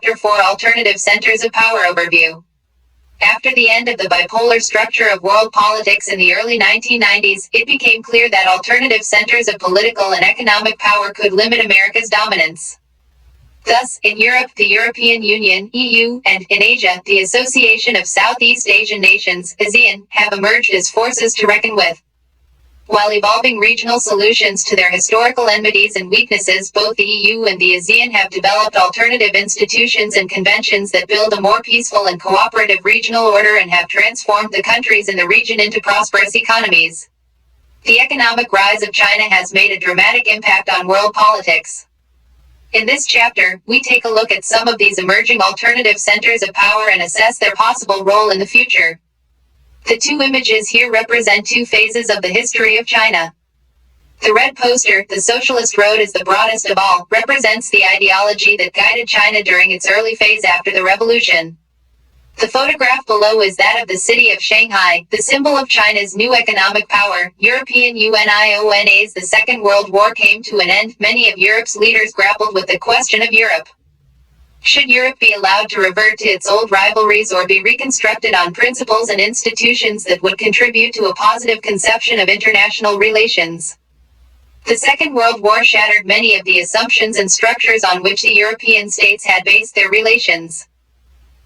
Chapter 4 Alternative Centers of Power Overview. After the end of the bipolar structure of world politics in the early 1990s, it became clear that alternative centers of political and economic power could limit America's dominance. Thus, in Europe, the European Union (EU), and, in Asia, the Association of Southeast Asian Nations (Aegean), have emerged as forces to reckon with. While evolving regional solutions to their historical enmities and weaknesses, both the EU and the Aegean have developed alternative institutions and conventions that build a more peaceful and cooperative regional order and have transformed the countries in the region into prosperous economies. The economic rise of China has made a dramatic impact on world politics. In this chapter, we take a look at some of these emerging alternative centers of power and assess their possible role in the future. The two images here represent two phases of the history of China. The red poster, "The Socialist Road is the broadest of all," represents the ideology that guided China during its early phase after the revolution. The photograph below is that of the city of Shanghai, the symbol of China's new economic power. European Unions. The Second World War came to an end. Many of Europe's leaders grappled with the question of Europe. Should Europe be allowed to revert to its old rivalries or be reconstructed on principles and institutions that would contribute to a positive conception of international relations? The Second World War shattered many of the assumptions and structures on which the European states had based their relations.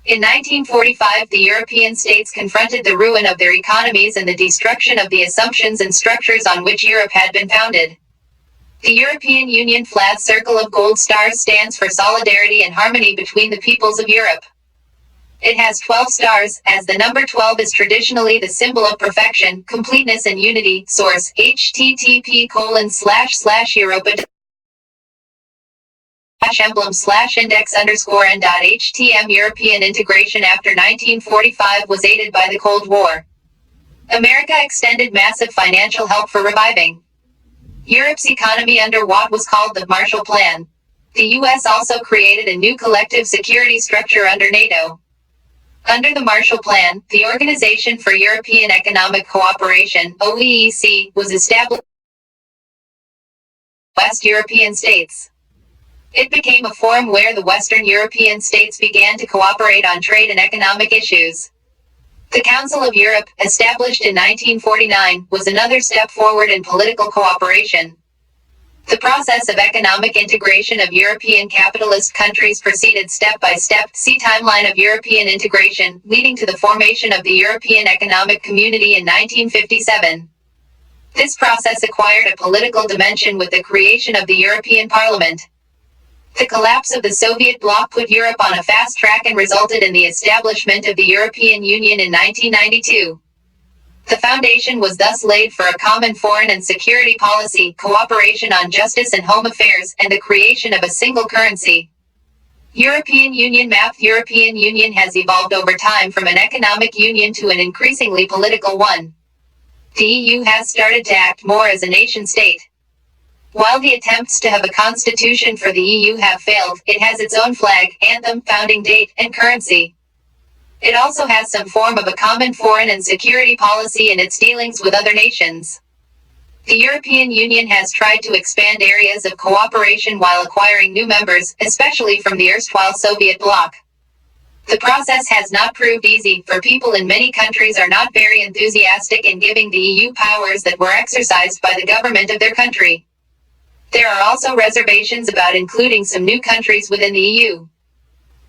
In 1945, the European states confronted the ruin of their economies and the destruction of the assumptions and structures on which Europe had been founded. The European Union flat circle of gold stars stands for solidarity and harmony between the peoples of Europe. It has 12 stars, as the number 12 is traditionally the symbol of perfection, completeness and unity. Source: http://europa emblem/index_n.htm. European integration after 1945 was aided by the Cold War. America extended massive financial help for reviving Europe's economy under what was called the Marshall Plan. The U.S. also created a new collective security structure under NATO. Under the Marshall Plan, the Organization for European Economic Cooperation (OEEC) was established in West European states. It became a forum where the Western European states began to cooperate on trade and economic issues. The Council of Europe, established in 1949, was another step forward in political cooperation. The process of economic integration of European capitalist countries proceeded step by step. See Timeline of European integration, leading to the formation of the European Economic Community in 1957. This process acquired a political dimension with the creation of the European Parliament. The collapse of the Soviet bloc put Europe on a fast track and resulted in the establishment of the European Union in 1992. The foundation was thus laid for a common foreign and security policy, cooperation on justice and home affairs, and the creation of a single currency. European Union map. European Union has evolved over time from an economic union to an increasingly political one. The EU has started to act more as a nation-state. While the attempts to have a constitution for the EU have failed, it has its own flag, anthem, founding date, and currency. It also has some form of a common foreign and security policy in its dealings with other nations. The European Union has tried to expand areas of cooperation while acquiring new members, especially from the erstwhile Soviet bloc. The process has not proved easy, for people in many countries are not very enthusiastic in giving the EU powers that were exercised by the government of their country. There are also reservations about including some new countries within the EU.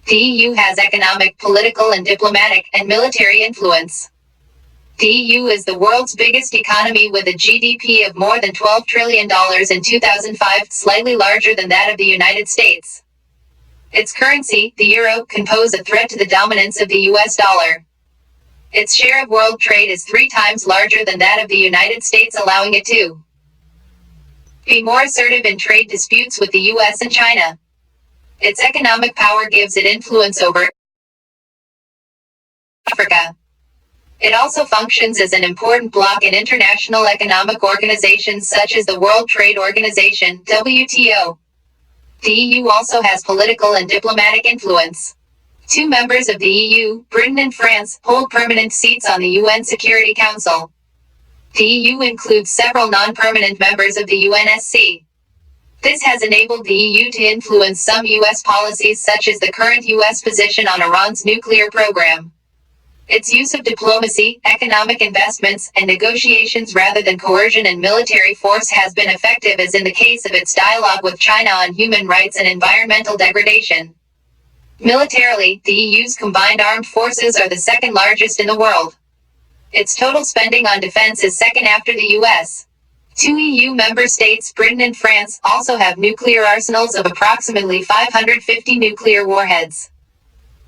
The EU has economic, political and diplomatic, and military influence. The EU is the world's biggest economy with a GDP of more than $12 trillion in 2005, slightly larger than that of the United States. Its currency, the euro, can pose a threat to the dominance of the US dollar. Its share of world trade is 3 times larger than that of the United States, allowing it to be more assertive in trade disputes with the US and China. Its economic power gives it influence over Africa. It also functions as an important bloc in international economic organizations such as the World Trade Organization, WTO. The EU also has political and diplomatic influence. 2 members of the EU, Britain and France, hold permanent seats on the UN Security Council. The EU includes several non-permanent members of the UNSC. This has enabled the EU to influence some U.S. policies, such as the current U.S. position on Iran's nuclear program. Its use of diplomacy, economic investments, and negotiations rather than coercion and military force has been effective, as in the case of its dialogue with China on human rights and environmental degradation. Militarily, the EU's combined armed forces are the second largest in the world. Its total spending on defense is second after the U.S. 2 EU member states, Britain and France, also have nuclear arsenals of approximately 550 nuclear warheads.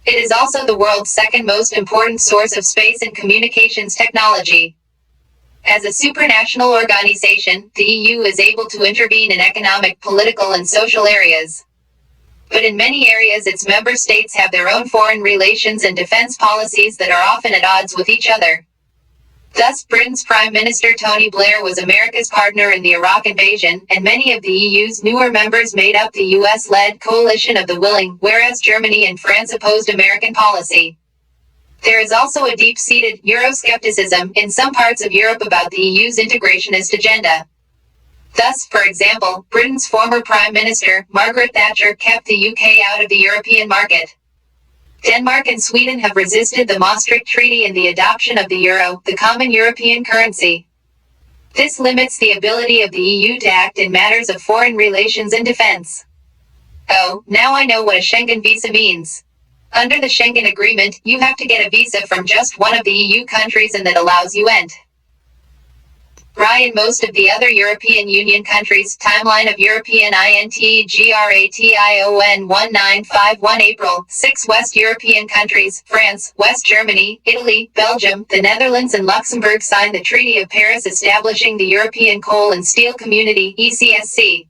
It is also the world's second most important source of space and communications technology. As a supranational organization, the EU is able to intervene in economic, political, and social areas. But in many areas, its member states have their own foreign relations and defense policies that are often at odds with each other. Thus, Britain's Prime Minister Tony Blair was America's partner in the Iraq invasion, and many of the EU's newer members made up the US-led coalition of the willing, whereas Germany and France opposed American policy. There is also a deep-seated Euroscepticism in some parts of Europe about the EU's integrationist agenda. Thus, for example, Britain's former Prime Minister, Margaret Thatcher, kept the UK out of the European market. Denmark and Sweden have resisted the Maastricht Treaty and the adoption of the euro, the common European currency. This limits the ability of the EU to act in matters of foreign relations and defense. Oh, now I know what a Schengen visa means. Under the Schengen Agreement, you have to get a visa from just one of the EU countries, and that allows you ent. In most of the other European Union countries. Timeline of European INTEGRATION 1951 April 6 West European countries, France, West Germany, Italy, Belgium, the Netherlands and Luxembourg signed the Treaty of Paris establishing the European Coal and Steel Community, ECSC.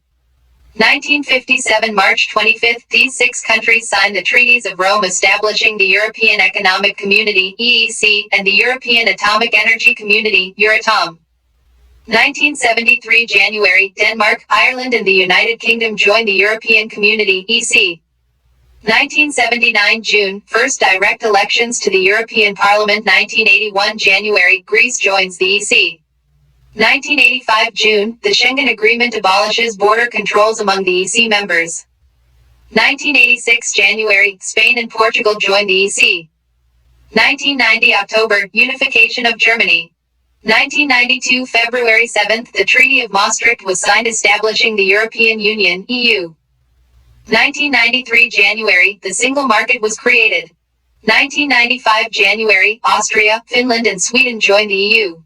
1957 March 25, these 6 countries signed the Treaties of Rome establishing the European Economic Community, EEC, and the European Atomic Energy Community, Euratom. 1973 January, Denmark, Ireland and the United Kingdom joined the European Community, EC. 1979 June, first direct elections to the European Parliament. 1981 January, Greece joins the EC. 1985 June, the Schengen Agreement abolishes border controls among the EC members. 1986 January, Spain and Portugal join the EC. 1990 October, unification of Germany. 1992 February 7, the Treaty of Maastricht was signed establishing the European Union, EU. 1993 January, the single market was created. 1995 January, Austria, Finland and Sweden joined the EU.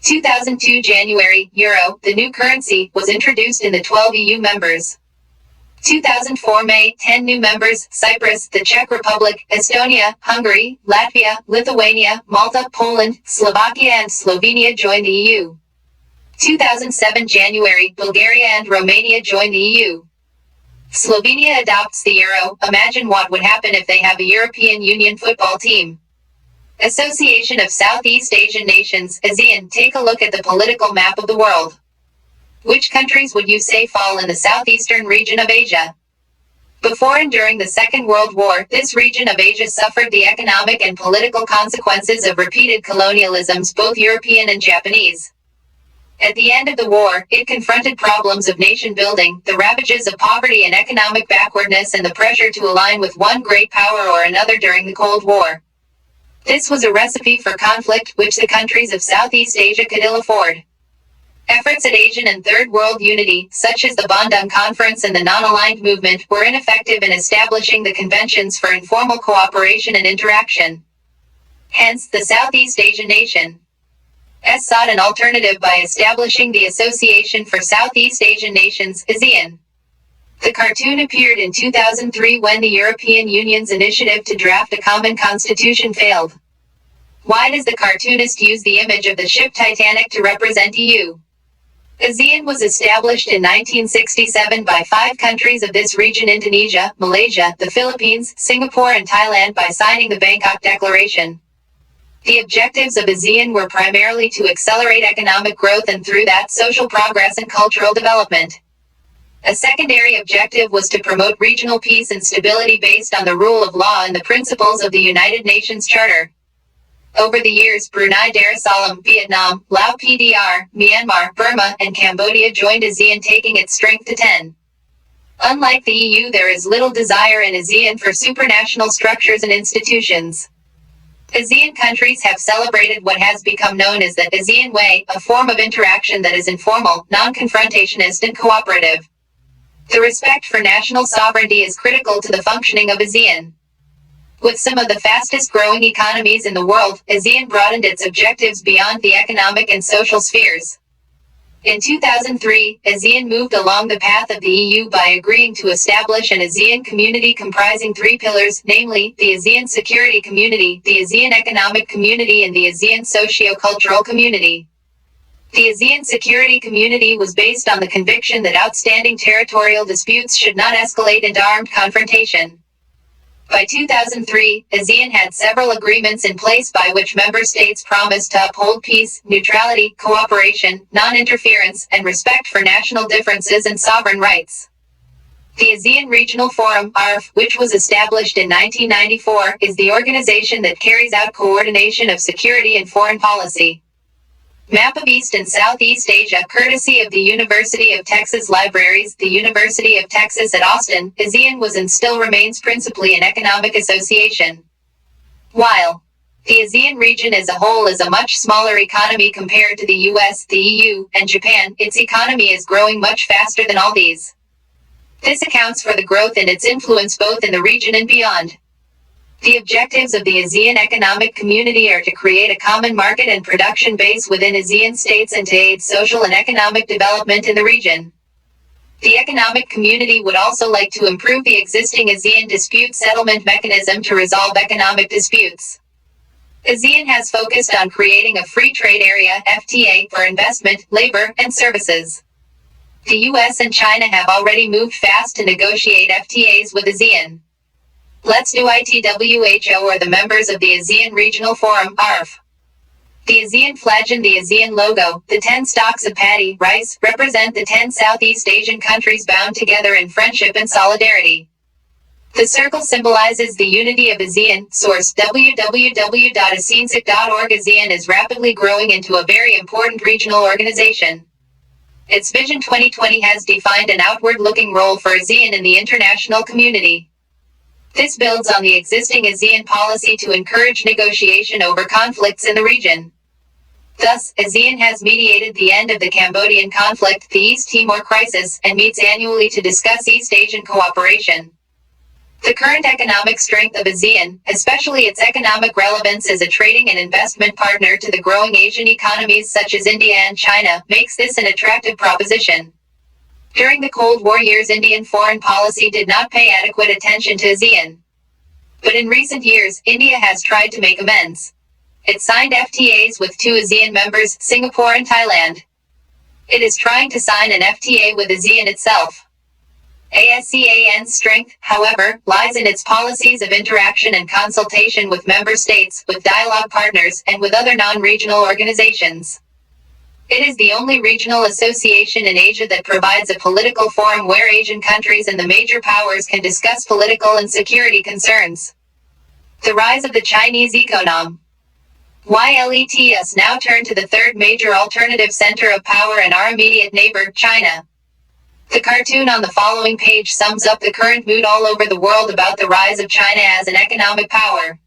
2002 January, Euro, the new currency, was introduced in the 12 EU members. 2004 May, 10 new members, Cyprus, the Czech Republic, Estonia, Hungary, Latvia, Lithuania, Malta, Poland, Slovakia and Slovenia joined the EU. 2007 January, Bulgaria and Romania joined the EU. Slovenia adopts the euro. Imagine what would happen if they have a European Union football team. Association of Southeast Asian Nations, ASEAN. Take a look at the political map of the world. Which countries would you say fall in the southeastern region of Asia? Before and during the Second World War, this region of Asia suffered the economic and political consequences of repeated colonialisms, both European and Japanese. At the end of the war, it confronted problems of nation building, the ravages of poverty and economic backwardness, and the pressure to align with one great power or another during the Cold War. This was a recipe for conflict, which the countries of Southeast Asia could ill afford. Efforts at Asian and Third World unity, such as the Bandung Conference and the Non-Aligned Movement, were ineffective in establishing the conventions for informal cooperation and interaction. Hence, the Southeast Asian nation sought an alternative by establishing the Association for Southeast Asian Nations, ASEAN. The cartoon appeared in 2003 when the European Union's initiative to draft a common constitution failed. Why does the cartoonist use the image of the ship Titanic to represent EU? ASEAN was established in 1967 by 5 countries of this region: Indonesia, Malaysia, the Philippines, Singapore and Thailand by signing the Bangkok Declaration. The objectives of ASEAN were primarily to accelerate economic growth and through that social progress and cultural development. A secondary objective was to promote regional peace and stability based on the rule of law and the principles of the United Nations Charter. Over the years, Brunei Darussalam, Vietnam, Laos PDR, Myanmar, Burma, and Cambodia joined ASEAN, taking its strength to 10. Unlike the EU, there is little desire in ASEAN for supranational structures and institutions. ASEAN countries have celebrated what has become known as the ASEAN Way, a form of interaction that is informal, non-confrontationist, and cooperative. The respect for national sovereignty is critical to the functioning of ASEAN. With some of the fastest growing economies in the world, ASEAN broadened its objectives beyond the economic and social spheres. In 2003, ASEAN moved along the path of the EU by agreeing to establish an ASEAN community comprising 3 pillars, namely, the ASEAN Security Community, the ASEAN Economic Community, and the ASEAN Socio-Cultural Community. The ASEAN Security Community was based on the conviction that outstanding territorial disputes should not escalate into armed confrontation. By 2003, ASEAN had several agreements in place by which member states promised to uphold peace, neutrality, cooperation, non-interference, and respect for national differences and sovereign rights. The ASEAN Regional Forum, ARF, which was established in 1994, is the organization that carries out coordination of security and foreign policy. Map of East and Southeast Asia, courtesy of the University of Texas Libraries, the University of Texas at Austin. ASEAN was and still remains principally an economic association. While the ASEAN region as a whole is a much smaller economy compared to the US, the EU, and Japan, its economy is growing much faster than all these. This accounts for the growth in its influence both in the region and beyond. The objectives of the ASEAN Economic Community are to create a common market and production base within ASEAN states and to aid social and economic development in the region. The Economic Community would also like to improve the existing ASEAN dispute settlement mechanism to resolve economic disputes. ASEAN has focused on creating a free trade area, FTA, for investment, labor, and services. The US and China have already moved fast to negotiate FTAs with ASEAN. Let's do ITWHO or the members of the ASEAN Regional Forum, ARF. The ASEAN flag and the ASEAN logo, the 10 stalks of paddy, rice, represent the 10 Southeast Asian countries bound together in friendship and solidarity. The circle symbolizes the unity of ASEAN. Source: www.aseansic.org. ASEAN is rapidly growing into a very important regional organization. Its Vision 2020 has defined an outward-looking role for ASEAN in the international community. This builds on the existing ASEAN policy to encourage negotiation over conflicts in the region. Thus, ASEAN has mediated the end of the Cambodian conflict, the East Timor crisis, and meets annually to discuss East Asian cooperation. The current economic strength of ASEAN, especially its economic relevance as a trading and investment partner to the growing Asian economies such as India and China, makes this an attractive proposition. During the Cold War years, Indian foreign policy did not pay adequate attention to ASEAN. But in recent years, India has tried to make amends. It signed FTAs with 2 ASEAN members, Singapore and Thailand. It is trying to sign an FTA with ASEAN itself. ASEAN's strength, however, lies in its policies of interaction and consultation with member states, with dialogue partners, and with other non-regional organizations. It is the only regional association in Asia that provides a political forum where Asian countries and the major powers can discuss political and security concerns. The rise of the Chinese economy. Let us now turn to the third major alternative center of power and our immediate neighbor, China. The cartoon on the following page sums up the current mood all over the world about the rise of China as an economic power.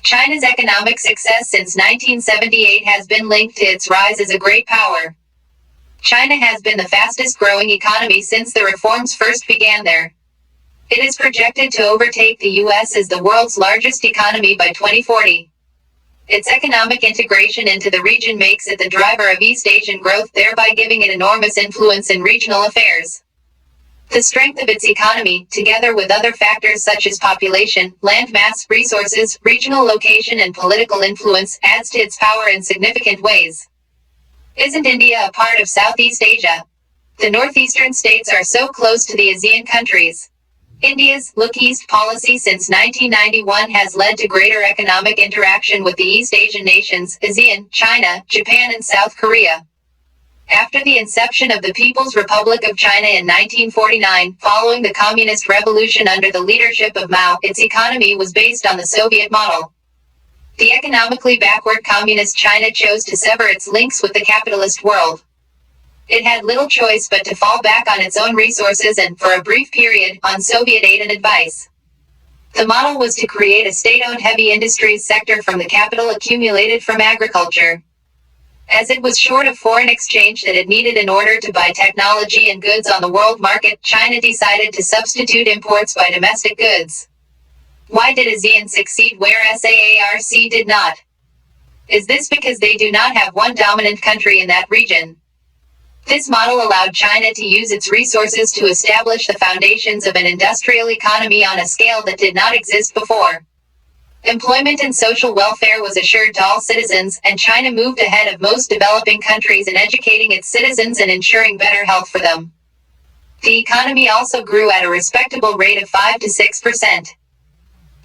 China's economic success since 1978 has been linked to its rise as a great power. China has been the fastest growing economy since the reforms first began there. It is projected to overtake the US as the world's largest economy by 2040. Its economic integration into the region makes it the driver of East Asian growth, thereby giving it enormous influence in regional affairs. The strength of its economy, together with other factors such as population, land mass, resources, regional location and political influence, adds to its power in significant ways. Isn't India a part of Southeast Asia? The northeastern states are so close to the ASEAN countries. India's Look East policy since 1991 has led to greater economic interaction with the East Asian nations, ASEAN, China, Japan and South Korea. After the inception of the People's Republic of China in 1949, following the Communist Revolution under the leadership of Mao, its economy was based on the Soviet model. The economically backward communist China chose to sever its links with the capitalist world. It had little choice but to fall back on its own resources and, for a brief period, on Soviet aid and advice. The model was to create a state-owned heavy industries sector from the capital accumulated from agriculture. As it was short of foreign exchange that it needed in order to buy technology and goods on the world market, China decided to substitute imports by domestic goods. Why did Aegean succeed where SAARC did not? Is this because they do not have one dominant country in that region? This model allowed China to use its resources to establish the foundations of an industrial economy on a scale that did not exist before. Employment and social welfare was assured to all citizens, and China moved ahead of most developing countries in educating its citizens and ensuring better health for them. The economy also grew at a respectable rate of 5 to 6%.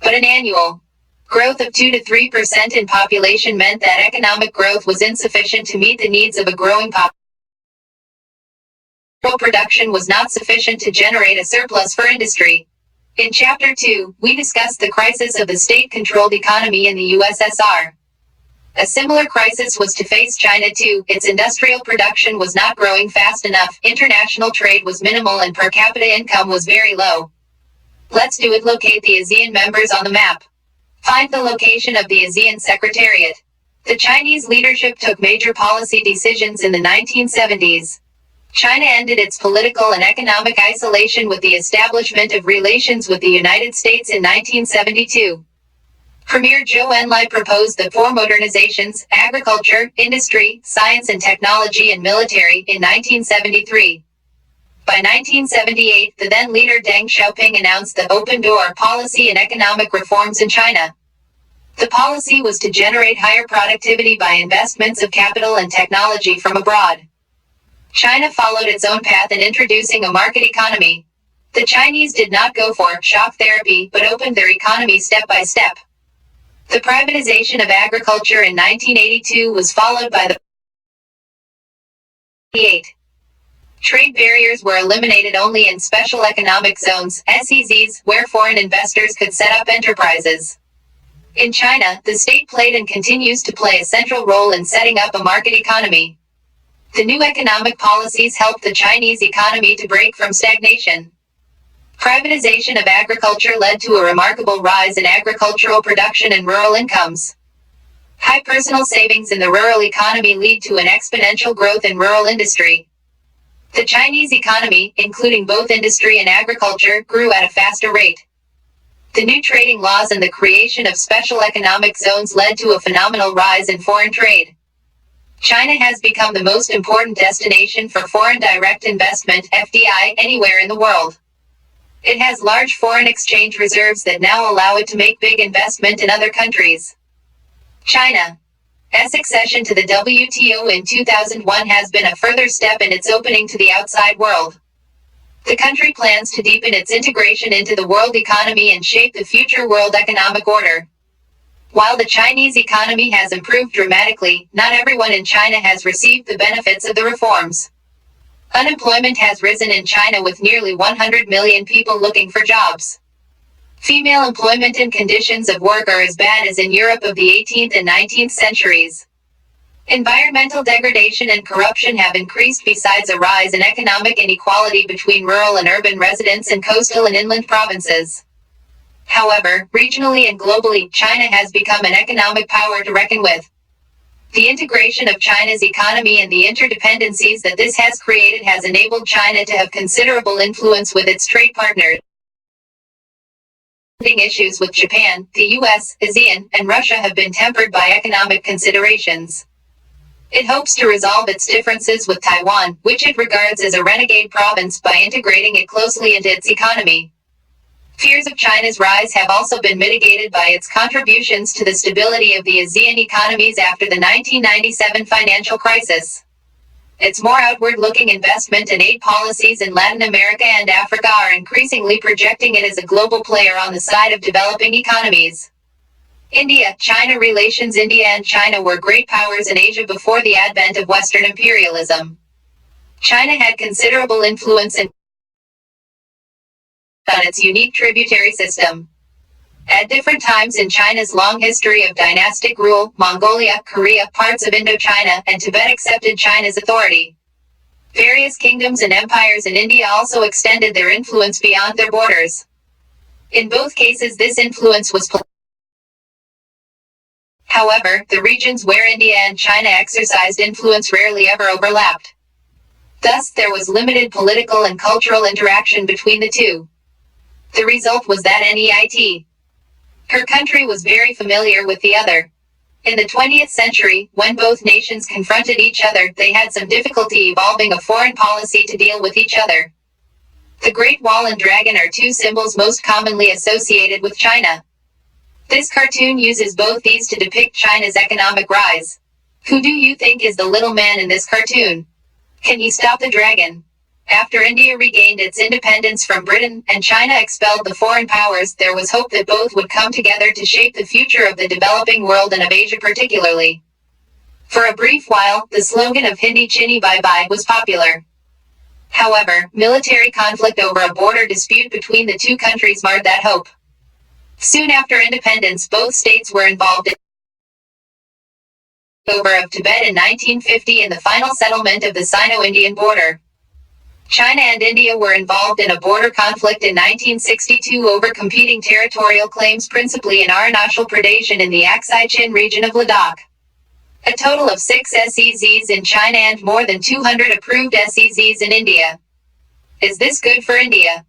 But an annual growth of 2 to 3% in population meant that economic growth was insufficient to meet the needs of a growing population. Production was not sufficient to generate a surplus for industry. In Chapter 2, we discussed the crisis of the state-controlled economy in the USSR. A similar crisis was to face China too. Its industrial production was not growing fast enough, international trade was minimal and per capita income was very low. Let's do it. Locate the ASEAN members on the map. Find the location of the ASEAN Secretariat. The Chinese leadership took major policy decisions in the 1970s. China ended its political and economic isolation with the establishment of relations with the United States in 1972. Premier Zhou Enlai proposed the four modernizations: agriculture, industry, science and technology and military, in 1973. By 1978, the then leader Deng Xiaoping announced the open door policy and economic reforms in China. The policy was to generate higher productivity by investments of capital and technology from abroad. China followed its own path in introducing a market economy. The Chinese did not go for shock therapy, but opened their economy step by step. The privatization of agriculture in 1982 was followed by the 1988. Trade barriers were eliminated only in special economic zones, SEZs, where foreign investors could set up enterprises. In China, the state played and continues to play a central role in setting up a market economy. The new economic policies helped the Chinese economy to break from stagnation. Privatization of agriculture led to a remarkable rise in agricultural production and rural incomes. High personal savings in the rural economy lead to an exponential growth in rural industry. The Chinese economy, including both industry and agriculture, grew at a faster rate. The new trading laws and the creation of special economic zones led to a phenomenal rise in foreign trade. China has become the most important destination for foreign direct investment, FDI, anywhere in the world. It has large foreign exchange reserves that now allow it to make big investment in other countries. China's accession to the WTO in 2001 has been a further step in its opening to the outside world. The country plans to deepen its integration into the world economy and shape the future world economic order. While the Chinese economy has improved dramatically, not everyone in China has received the benefits of the reforms. Unemployment has risen in China with nearly 100 million people looking for jobs. Female employment and conditions of work are as bad as in Europe of the 18th and 19th centuries. Environmental degradation and corruption have increased besides a rise in economic inequality between rural and urban residents and coastal and inland provinces. However, regionally and globally, China has become an economic power to reckon with. The integration of China's economy and the interdependencies that this has created has enabled China to have considerable influence with its trade partners. Issues with Japan, the US, ASEAN, and Russia have been tempered by economic considerations. It hopes to resolve its differences with Taiwan, which it regards as a renegade province, by integrating it closely into its economy. Fears of China's rise have also been mitigated by its contributions to the stability of the ASEAN economies after the 1997 financial crisis. Its more outward-looking investment and aid policies in Latin America and Africa are increasingly projecting it as a global player on the side of developing economies. India-China relations. India and China were great powers in Asia before the advent of Western imperialism. China had considerable influence on its unique tributary system. At different times in China's long history of dynastic rule, Mongolia, Korea, parts of Indochina, and Tibet accepted China's authority. Various kingdoms and empires in India also extended their influence beyond their borders. In both cases, this influence was However, the regions where India and China exercised influence rarely ever overlapped. Thus, there was limited political and cultural interaction between the two. The result was that NEIT. Her country was very familiar with the other. In the 20th century, when both nations confronted each other, they had some difficulty evolving a foreign policy to deal with each other. The Great Wall and Dragon are two symbols most commonly associated with China. This cartoon uses both these to depict China's economic rise. Who do you think is the little man in this cartoon? Can he stop the dragon? After India regained its independence from Britain, and China expelled the foreign powers, there was hope that both would come together to shape the future of the developing world and of Asia particularly. For a brief while, the slogan of Hindi Chini Bye Bye was popular. However, military conflict over a border dispute between the two countries marred that hope. Soon after independence, both states were involved in the takeover of Tibet in 1950 and the final settlement of the Sino-Indian border. China and India were involved in a border conflict in 1962 over competing territorial claims, principally in Arunachal Pradesh and in the Aksai Chin region of Ladakh. A total of 6 SEZs in China and more than 200 approved SEZs in India. Is this good for India?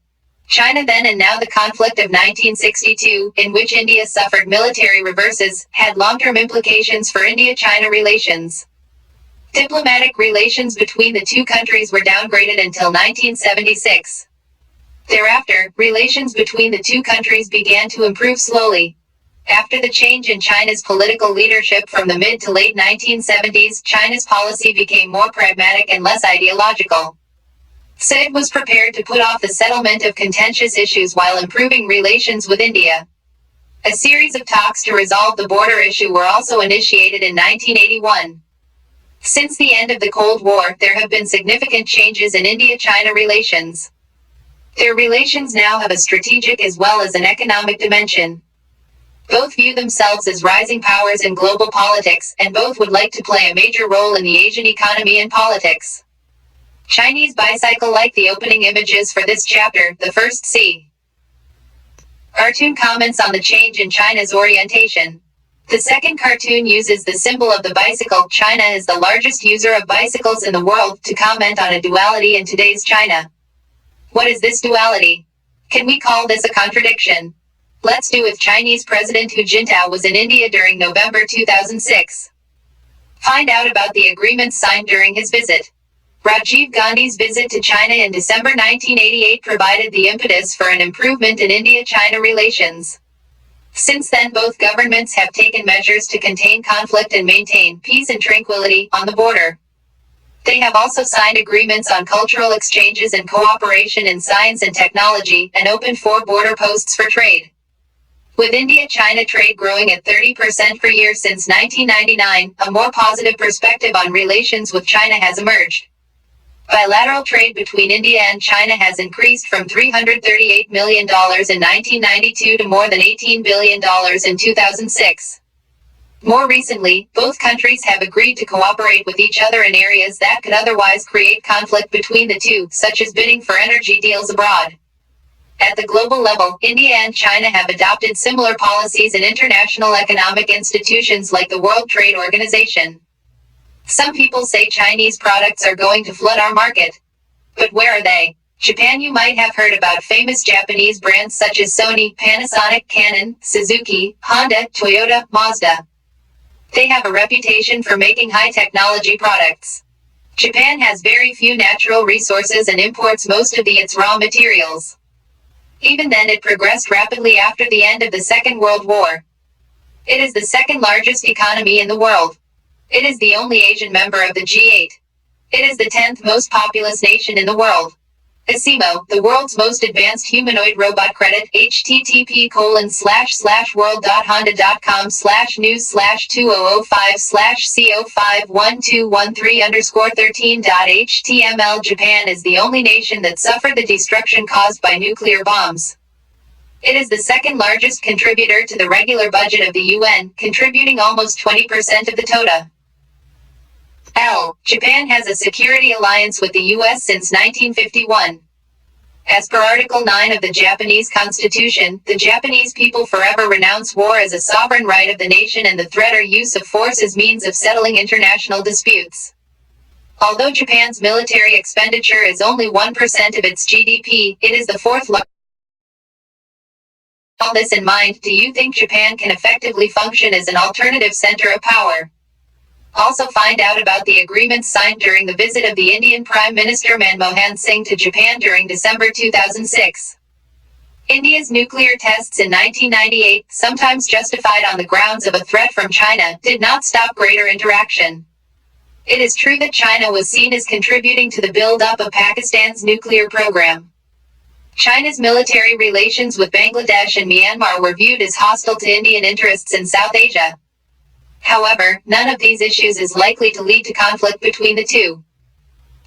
China then and now. The conflict of 1962, in which India suffered military reverses, had long-term implications for India-China relations. Diplomatic relations between the two countries were downgraded until 1976. Thereafter, relations between the two countries began to improve slowly. After the change in China's political leadership from the mid to late 1970s, China's policy became more pragmatic and less ideological. CERT was prepared to put off the settlement of contentious issues while improving relations with India. A series of talks to resolve the border issue were also initiated in 1981. Since the end of the Cold War, there have been significant changes in India-China relations. Their relations now have a strategic as well as an economic dimension. Both view themselves as rising powers in global politics, and both would like to play a major role in the Asian economy and politics. Chinese bicycle. Like the opening images for this chapter, the first C. Cartoon comments on the change in China's orientation. The second cartoon uses the symbol of the bicycle. China is the largest user of bicycles in the world, to comment on a duality in today's China. What is this duality? Can we call this a contradiction? Let's do with Chinese President Hu Jintao was in India during November 2006. Find out about the agreements signed during his visit. Rajiv Gandhi's visit to China in December 1988 provided the impetus for an improvement in India-China relations. Since then, both governments have taken measures to contain conflict and maintain peace and tranquility on the border. They have also signed agreements on cultural exchanges and cooperation in science and technology, and opened 4 border posts for trade. With India-China trade growing at 30% per year since 1999, a more positive perspective on relations with China has emerged. Bilateral trade between India and China has increased from $338 million in 1992 to more than $18 billion in 2006. More recently, both countries have agreed to cooperate with each other in areas that could otherwise create conflict between the two, such as bidding for energy deals abroad. At the global level, India and China have adopted similar policies in international economic institutions like the World Trade Organization. Some people say Chinese products are going to flood our market. But where are they? Japan. You might have heard about famous Japanese brands such as Sony, Panasonic, Canon, Suzuki, Honda, Toyota, Mazda. They have a reputation for making high-technology products. Japan has very few natural resources and imports most of its raw materials. Even then, it progressed rapidly after the end of the Second World War. It is the second largest economy in the world. It is the only Asian member of the G8. It is the 10th most populous nation in the world. ASIMO, the world's most advanced humanoid robot. Credit http://world.honda.com/news/2005/CO51213_13.html. Japan is the only nation that suffered the destruction caused by nuclear bombs. It is the second largest contributor to the regular budget of the UN, contributing almost 20% of the total. L. Japan has a security alliance with the U.S. since 1951. As per Article 9 of the Japanese Constitution, the Japanese people forever renounce war as a sovereign right of the nation and the threat or use of force as means of settling international disputes. Although Japan's military expenditure is only 1% of its GDP, it is the fourth largest. With all this in mind, do you think Japan can effectively function as an alternative center of power? Also find out about the agreements signed during the visit of the Indian Prime Minister Manmohan Singh to Japan during December 2006. India's nuclear tests in 1998, sometimes justified on the grounds of a threat from China, did not stop greater interaction. It is true that China was seen as contributing to the build-up of Pakistan's nuclear program. China's military relations with Bangladesh and Myanmar were viewed as hostile to Indian interests in South Asia. However, none of these issues is likely to lead to conflict between the two.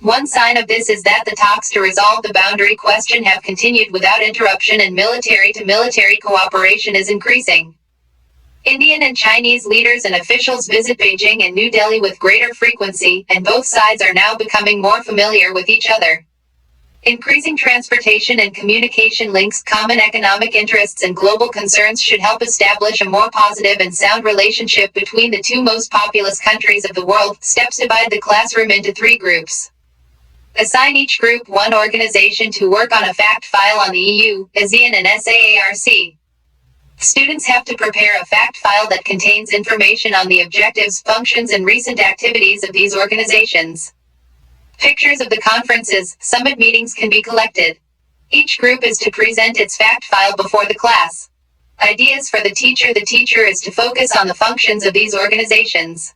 One sign of this is that the talks to resolve the boundary question have continued without interruption and military-to-military cooperation is increasing. Indian and Chinese leaders and officials visit Beijing and New Delhi with greater frequency, and both sides are now becoming more familiar with each other. Increasing transportation and communication links, common economic interests and global concerns should help establish a more positive and sound relationship between the two most populous countries of the world. Steps: divide the classroom into 3 groups. Assign each group one organization to work on a fact file on the EU, Aegean and SAARC. Students have to prepare a fact file that contains information on the objectives, functions and recent activities of these organizations. Pictures of the conferences, summit meetings can be collected. Each group is to present its fact file before the class. Ideas for the teacher: the teacher is to focus on the functions of these organizations.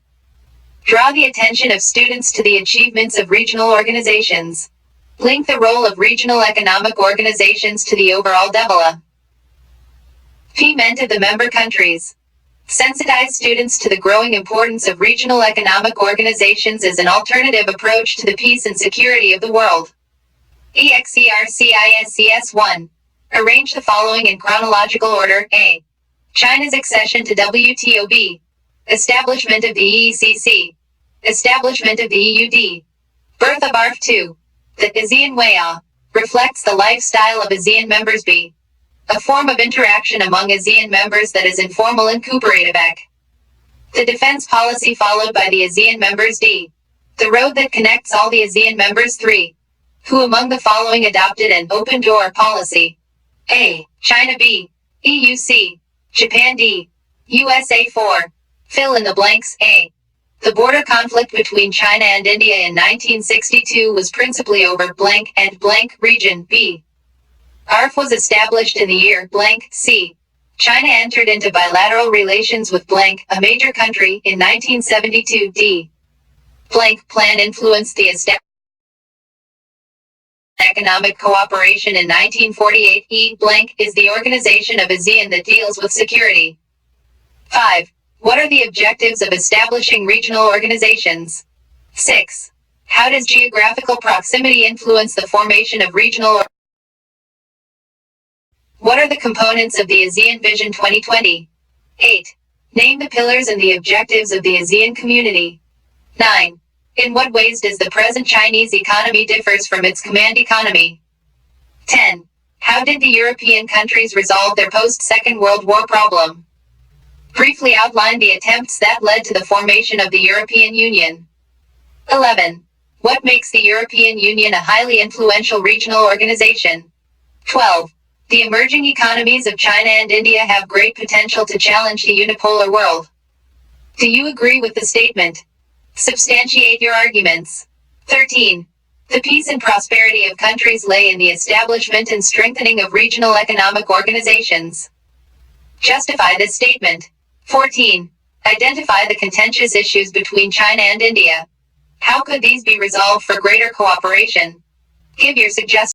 Draw the attention of students to the achievements of regional organizations. Link the role of regional economic organizations to the overall development of the member countries. Sensitize students to the growing importance of regional economic organizations as an alternative approach to the peace and security of the world. EXERCISCS 1. Arrange the following in chronological order. A. China's accession to WTO. B. Establishment of the EECC. Establishment of the EUD. Birth of ARF 2. The Aegean Way reflects the lifestyle of Aegean members. B. A form of interaction among Aegean members that is informal and cooperative. The defense policy followed by the Aegean members. D. The road that connects all the Aegean members. 3. Who among the following adopted an open door policy? A. China. B. EUC. Japan. D. USA. 4. Fill in the blanks. A. The border conflict between China and India in 1962 was principally over blank and blank region. B. ARF was established in the year blank. C. China entered into bilateral relations with blank, a major country, in 1972. D. Blank plan influenced the economic cooperation in 1948. E. Blank is the organization of Aegean that deals with security. 5. What are the objectives of establishing regional organizations? 6. How does geographical proximity influence the formation of regional What are the components of the Aegean Vision 2020? 8. Name the pillars and the objectives of the Aegean community. 9. In what ways does the present Chinese economy differs from its command economy? 10. How did the European countries resolve their post-Second World War problem? Briefly outline the attempts that led to the formation of the European Union. 11. What makes the European Union a highly influential regional organization? 12. The emerging economies of China and India have great potential to challenge the unipolar world. Do you agree with the statement? Substantiate your arguments. 13. The peace and prosperity of countries lay in the establishment and strengthening of regional economic organizations. Justify this statement. 14. Identify the contentious issues between China and India. How could these be resolved for greater cooperation? Give your suggestions.